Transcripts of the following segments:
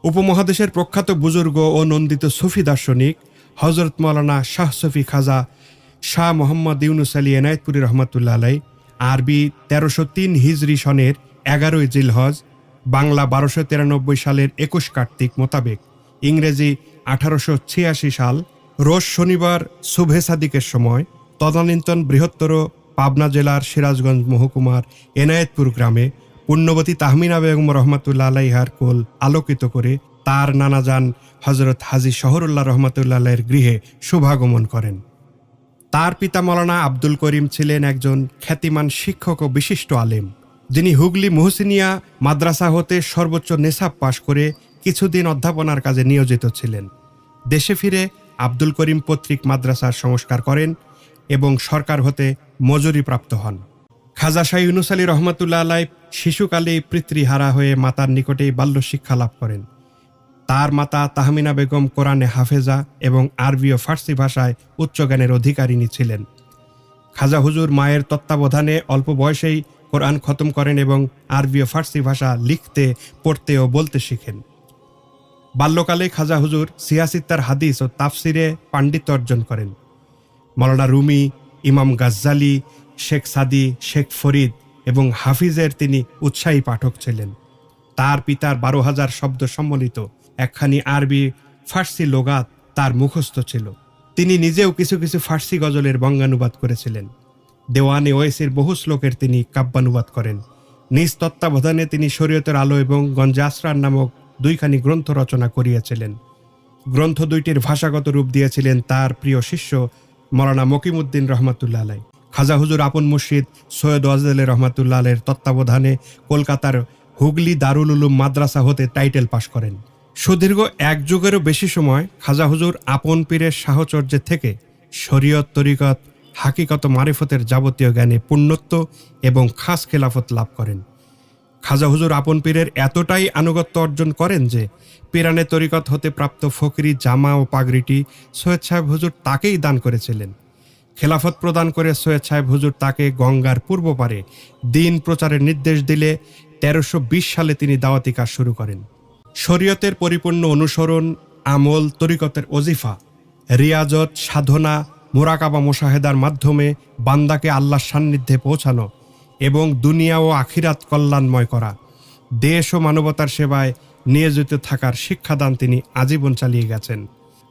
উপমহাদেশের প্রখ্যাত বুজুর্গ ও নন্দিত সুফি দার্শনিক হজরত মৌলানা শাহ সফি খাজা শাহ মোহাম্মদ ইউনুস আলী এনায়েতপুরী রহমতুল্লাহ আলাই আরবি ১৩০৩ হিজরি সনের ১১ই জিলহজ, বাংলা ১২৯৩ সালের ২১ কার্তিক মোতাবেক ইংরেজি ১৮৮৬ সাল রোজ শনিবার শুভে সাদিকের সময় তদানীন্তন বৃহত্তর পাবনা জেলার সিরাজগঞ্জ মহকুমার এনায়েতপুর গ্রামে পুণ্যবতী তাহমিনা বেগম রহমতুল্লাহ আলাইহার কোল আলোকিত করে তার নানাজান হজরত হাজী শহরুল্লাহ রহমতুল্লাহ আলাইয়ের গৃহে শুভাগমন করেন। তার পিতা মৌলানা আব্দুল করিম ছিলেন একজন খ্যাতিমান শিক্ষক ও বিশিষ্ট আলেম, যিনি হুগলি মুহসিনিয়া মাদ্রাসা হতে সর্বোচ্চ নেশাব পাশ করে কিছুদিন অধ্যাপনার কাজে নিয়োজিত ছিলেন। দেশে ফিরে আব্দুল করিম পৈতৃক মাদ্রাসার সংস্কার করেন এবং সরকার হতে মজুরি প্রাপ্ত হন। খাজা শাহ ইউনুস আলী রহমতুল্লাহ আলাই শিশুকালেই পিতৃহারা হয়ে মাতার নিকটেই বাল্য শিক্ষা লাভ করেন। তার মাতা তাহমিনা বেগম কোরআনে হাফেজা এবং আরবি ও ফার্সি ভাষায় উচ্চ জ্ঞানের অধিকারিণী ছিলেন। খাজা হুজুর মায়ের তত্ত্বাবধানে অল্প বয়সেই কোরআন খতম করেন এবং আরবি ও ফার্সি ভাষা লিখতে, পড়তে ও বলতে শিখেন। বাল্যকালে খাজা হুজুর সিয়াসিত্তার হাদিস ও তাফসিরে পাণ্ডিত্য অর্জন করেন। মৌলানা রুমি, ইমাম গাজ্জালি, শেখ সাদি, শেখ ফরিদ এবং হাফিজের তিনি উৎসাহী পাঠক ছিলেন। তার পিতার ১২,০০০ শব্দ সম্বলিত একখানি আরবি ফার্সি লোগাত তার মুখস্থ ছিল। তিনি নিজেও কিছু কিছু ফার্সি গজলের বঙ্গানুবাদ করেছিলেন। দেওয়ানে ওয়েসির বহু শ্লোকের তিনি কাব্যানুবাদ করেন। নিজ তত্ত্বাবধানে তিনি শরীয়তের আলো এবং গঞ্জে আসরার নামক দুইখানি গ্রন্থ রচনা করিয়েছিলেন। গ্রন্থ দুইটির ভাষাগত রূপ দিয়েছিলেন তার প্রিয় শিষ্য মৌলানা মকিমউদ্দিন রহমতুল্লাহ আলাই। খাজা হুজুর আপন মুর্শিদ সৈয়দ ওয়াজেল রহমতুল্লাহ আলাইয়ের তত্ত্বাবধানে কলকাতার হুগলি দারুল উলুম মাদ্রাসা হতে টাইটেল পাশ করেন। সুদীর্ঘ এক যুগেরও বেশি সময় খাজা হুজুর আপন পীরের সাহচর্যে থেকে শরীয়ত, তরিকত, হাকিকত, মারিফতের যাবতীয় জ্ঞানে পূর্ণত্ব এবং খাস খেলাফত লাভ করেন। খাজা হুজুর আপন পীরের এতটাই আনুগত্য অর্জন করেন যে পিরানে তরিকত হতে প্রাপ্ত ফকরি জামা ও পাগড়িটি সৈয়দ সাহেব হুজুর তাকেই দান করেছিলেন। খেলাফত প্রদান করে সৈয়দ সাহেব হুজুর তাকে গঙ্গার পূর্ব পারে দিন প্রচারের নির্দেশ দিলে ১৩২০ সালে তিনি দাওয়াতি কাজ শুরু করেন। শরীয়তের পরিপূর্ণ অনুসরণ, আমল, তরিকতের ওজিফা, রিয়াজত, সাধনা, মোরাকাবা, মোশাহেদার মাধ্যমে বান্দাকে আল্লাহর সান্নিধ্যে পৌঁছানো এবং দুনিয়া ও আখিরাত কল্যাণময় করা, দেশ ও মানবতার সেবায় নিয়োজিত থাকার শিক্ষাদান তিনি আজীবন চালিয়ে গেছেন।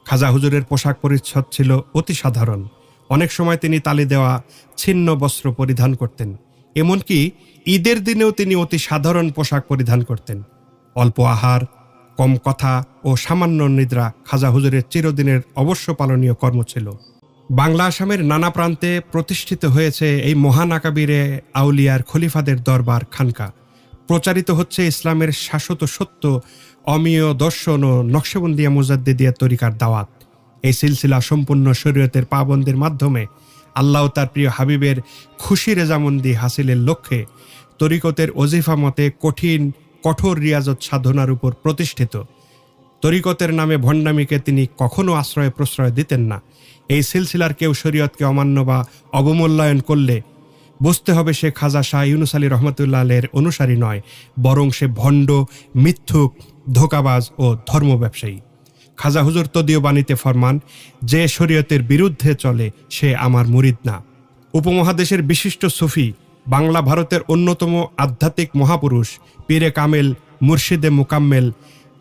খাজা হুজুরের পোশাক পরিচ্ছদ ছিল অতি সাধারণ। অনেক সময় তিনি তালি দেওয়া ছিন্ন বস্ত্র পরিধান করতেন। এমনকি ঈদের দিনেও তিনি অতি সাধারণ পোশাক পরিধান করতেন। অল্প আহার, কম কথা ও সামান্য নিদ্রা খাজা হুজুরের চিরদিনের অবশ্য পালনীয় কর্ম ছিল। বাংলা আসামের নানা প্রান্তে প্রতিষ্ঠিত হয়েছে এই মহান আকাবিরে আউলিয়ার খলিফাদের দরবার খানকা। প্রচারিত হচ্ছে ইসলামের শাশ্বত সত্য, অমীয় দর্শন ও নকশবন্দিয়া মুজাদ্দিদিয়া তরিকার দাওয়াত। এই সিলসিলা সম্পূর্ণ শরীয়তের পাবন্দের মাধ্যমে আল্লাহ তার প্রিয় হাবিবের খুশি রেজামন্দি হাসিলের লক্ষ্যে তরিকতের ওজিফা মতে কঠোর রিয়াজত সাধনার উপর প্রতিষ্ঠিত। তরিকতের নামে ভণ্ডামিকে তিনি কখনো আশ্রয় প্রশ্রয় দিতেন না। এই সিলসিলার কেউ শরীয়তকে অমান্য বা অবমূল্যায়ন করলে বুঝতে হবে সে খাজা শাহ ইউনুস আলী রহমতুল্লাহ আলাইয়ের অনুসারী নয়, বরং সে ভণ্ড, মিথ্যুক, ধোঁকাবাজ ও ধর্ম ব্যবসায়ী। খাজা হুজুর তদীয় বাণীতে ফরমান, যে শরীয়তের বিরুদ্ধে চলে সে আমার মুরিদ না। উপমহাদেশের বিশিষ্ট সুফি, বাংলা ভারতের অন্যতম আধ্যাত্মিক মহাপুরুষ, পীরে কামেল, মুর্শিদে মুকাম্মেল,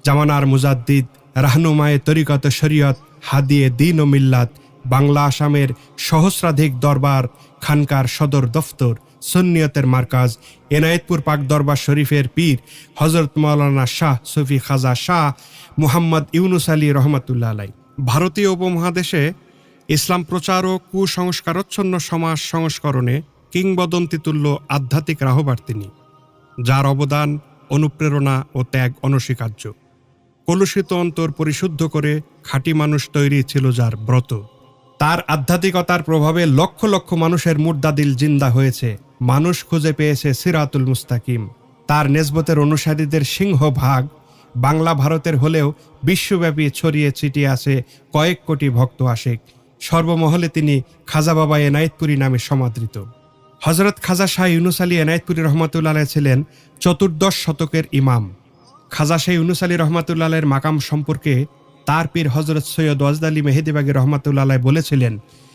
জামানার মুজাদ্দিদ, রাহনুমায়ে তরিকত শরীয়ত, হাদিয়ে দ্বীন ও মিল্লাত, বাংলা আসামের সহস্রাধিক দরবার খানকার সদর দফতর, সুন্নিয়তের মার্কাজ, এনায়েতপুর পাক দরবার শরীফের পীর হজরত মৌলানা শাহ সফি খাজা শাহ মুহাম্মদ ইউনুস আলী রহমতুল্লাহ আলাই। ভারতীয় উপমহাদেশে ইসলাম প্রচার ও কুসংস্কারচ্ছন্ন সমাজ সংস্করণে কিংবদন্তিতুল্য আধ্যাত্মিক রাহবার তিনি, যার অবদান, অনুপ্রেরণা ও ত্যাগ অনস্বীকার্য। কলুষিত অন্তর পরিশুদ্ধ করে খাঁটি মানুষ তৈরি ছিল যার ব্রত। তার আধ্যাত্মিকতার প্রভাবে লক্ষ লক্ষ মানুষের মুর্দাদিল জিন্দা হয়েছে, মানুষ খুঁজে পেয়েছে সিরাতুল মুস্তাকিম। তার নেসবতের অনুসারীদের সিংহভাগ বাংলা ভারতের হলেও বিশ্বব্যাপী ছড়িয়ে ছিটিয়ে আছে কয়েক কোটি ভক্ত আশিক। সর্বমহলে তিনি খাজা বাবা এনায়েতপুরী নামে সমাদৃত। হজরত খাজা শাহ ইউনুস আলী এনায়েতপুরী রহমতুল্লাহ আলাইহি ছিলেন 14 শতকের ইমাম। খাজা শাহ ইউনুস আলী রহমাতুল্লাহ আলাইহির মাকাম সম্পর্কে তার পীর হযরত সৈয়দ ওয়াজদ আলী মেহেদি বাগী রহমাতুল্লাহ আলাইহি বলেছিলেন,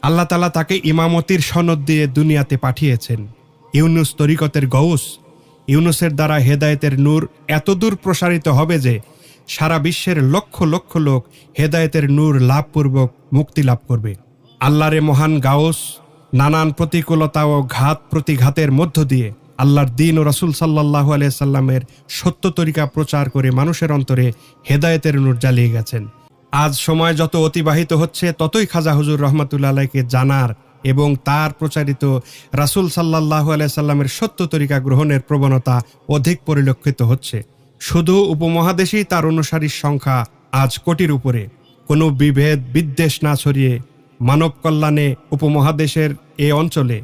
আল্লাহ তাআলা তাকে ইমামতির সনদ দিয়ে দুনিয়াতে পাঠিয়েছেন। ইউনুস তরিকতের গৌস। ইউনুসের দ্বারা হেদায়েতের নূর এতদূর প্রসারিত হবে যে সারা বিশ্বের লক্ষ লক্ষ লোক হেদায়েতের নূর লাভপূর্বক মুক্তি লাভ করবে। আল্লাহর মহান গাউস নানান প্রতিকূলতা ও ঘাত প্রতিঘাতের মধ্য দিয়ে আল্লাহর দ্বীন ও রাসূল সাল্লাল্লাহু আলাইহি সাল্লামের সত্য তরিকা প্রচার করে মানুষের অন্তরে হেদায়েতের নূর জ্বালিয়ে গেছেন। আজ সময় যত অতিবাহিত হচ্ছে ততই খাজা হুজুর রহমাতুল্লাহ আলাইহিকে জানার এবং তার প্রচারিত রাসূল সাল্লাল্লাহু আলাইহি সাল্লামের সত্য তরিকা গ্রহণের প্রবণতা অধিক পরিলক্ষিত হচ্ছে। শুধু উপমহাদেশেই তার অনুসারীর সংখ্যা আজ কোটির উপরে। কোনো বিভেদ বিদ্বেষ না ছড়িয়ে মানব কল্যাণে উপমহাদেশের এ অঞ্চলে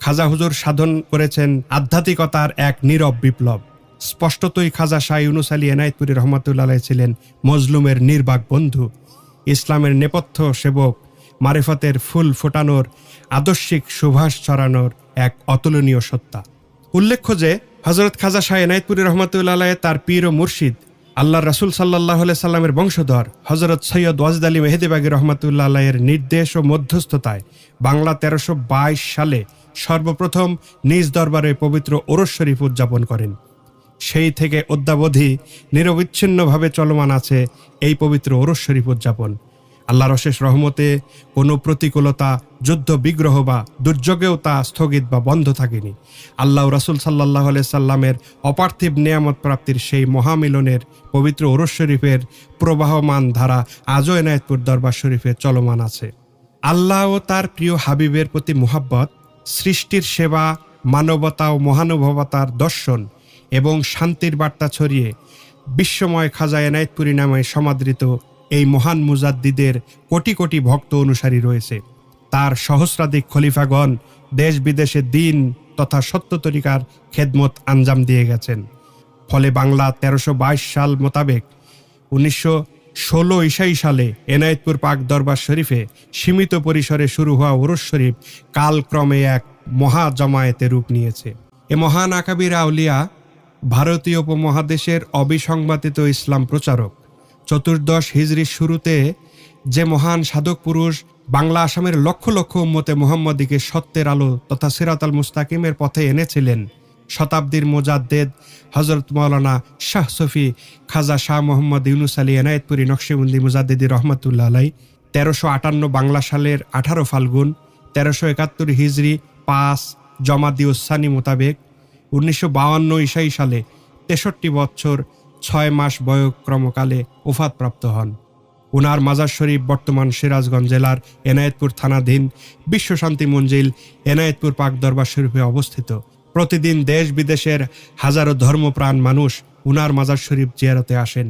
খাজা হুজুর সাধন করেছেন আধ্যাত্মিকতার এক নীরব বিপ্লব। স্পষ্টতই খাজা শাহ ইউনুস আলী এনায়েতপুরী রহমাতুল্লাহ আলাইহি ছিলেন মজলুমের নির্বাক বন্ধু, ইসলামের নেপথ্য সেবক, মারিফতের ফুল ফোটানোর আদর্শিক সুভাষ ছড়ানোর এক অতুলনীয় সত্তা। উল্লেখ্য যে হযরত খাজা শাহ এনায়েতপুরী রহমাতুল্লাহ আলাইহি তার পীর ও মুর্শিদ আল্লাহর রাসূল সাল্লাল্লাহু আলাইহি সাল্লামের বংশধর হযরত সৈয়দ ওয়াজদ আলী মেহেদি বাগী রহমাতুল্লাহ আলাইহির নির্দেশ ও মধ্যস্থতায় বাংলা 1322 সালে সর্বপ্রথম নিজ দরবারে পবিত্র ওরস শরীফ উদযাপন করেন। সেই থেকে অদ্যাবধি নিরবিচ্ছিন্নভাবে চলমান আছে এই পবিত্র ওরস শরীফ উদযাপন। আল্লাহর অশেষ রহমতে কোনো প্রতিকূলতা, যুদ্ধ বিগ্রহ বা দুর্যোগেও তা স্থগিত বা বন্ধ থাকেনি। আল্লাহ রাসূল সাল্লাল্লাহু আলাইহি সাল্লামের অপার্থিব নেয়ামত প্রাপ্তির সেই মহামিলনের পবিত্র ওরস শরীফের প্রবাহমান ধারা আজও এনায়েতপুর দরবার শরীফে চলমান আছে। আল্লাহ ও তার প্রিয় হাবিবের প্রতি মুহাব্বত, সৃষ্টির সেবা, মানবতা ও মহানুভবতার দর্শন এবং শান্তির বার্তা ছড়িয়ে বিশ্বময় খাজা এনায়েতপুরী নামে সমাদৃত এই মহান মুজাদ্দিদের কোটি কোটি ভক্ত অনুসারী রয়েছে। তার সহস্রাধিক খলিফাগণ দেশ বিদেশে দ্বীন তথা সত্য তরিকার খেদমত আঞ্জাম দিয়ে গেছেন। ফলে বাংলা 1322 সাল মোতাবেক 1916 ঈসাই সালে এনায়েতপুর পাক দরবার শরীফে সীমিত পরিসরে শুরু হওয়া ওরস শরীফ কালক্রমে এক মহা জমায়েতে রূপ নিয়েছে। এ মহান আকাবির আউলিয়া ভারতীয় উপমহাদেশের অবিসংবাদিত ইসলাম প্রচারক। 14 হিজরির শুরুতে যে মহান সাধক পুরুষ বাংলা আসামের লক্ষ লক্ষ উম্মতে মুহাম্মদীকে সত্যের আলো তথা সিরাতাল মুস্তাকিমের পথে এনেছিলেন, শতাব্দীর মুজাদ্দেদ হযরত মাওলানা শাহ সফি খাজা শাহ মোহাম্মদ ইউনুস আলী এনায়েতপুরী নকশবন্দি মুজাদ্দিদি রহমাতুল্লাহ আলাইহি 1358 বাংলা সালের 18 ফাল্গুন 1371 হিজরি 5 জমাদিউসানি মোতাবেক 1952 ঈসাই সালে 63 বছর 6 মাস বয়ঃক্রমকালে ওফাতপ্রাপ্ত হন। উনার মাজার শরীফ বর্তমান সিরাজগঞ্জ জেলার এনায়েতপুর থানাধীন বিশ্বশান্তি মঞ্জিল এনায়েতপুর পাক দরবার শরীফে অবস্থিত। প্রতিদিন দেশ বিদেশের হাজারো ধর্মপ্রাণ মানুষ উনার মাজার শরীফ জিয়ারতে আসেন।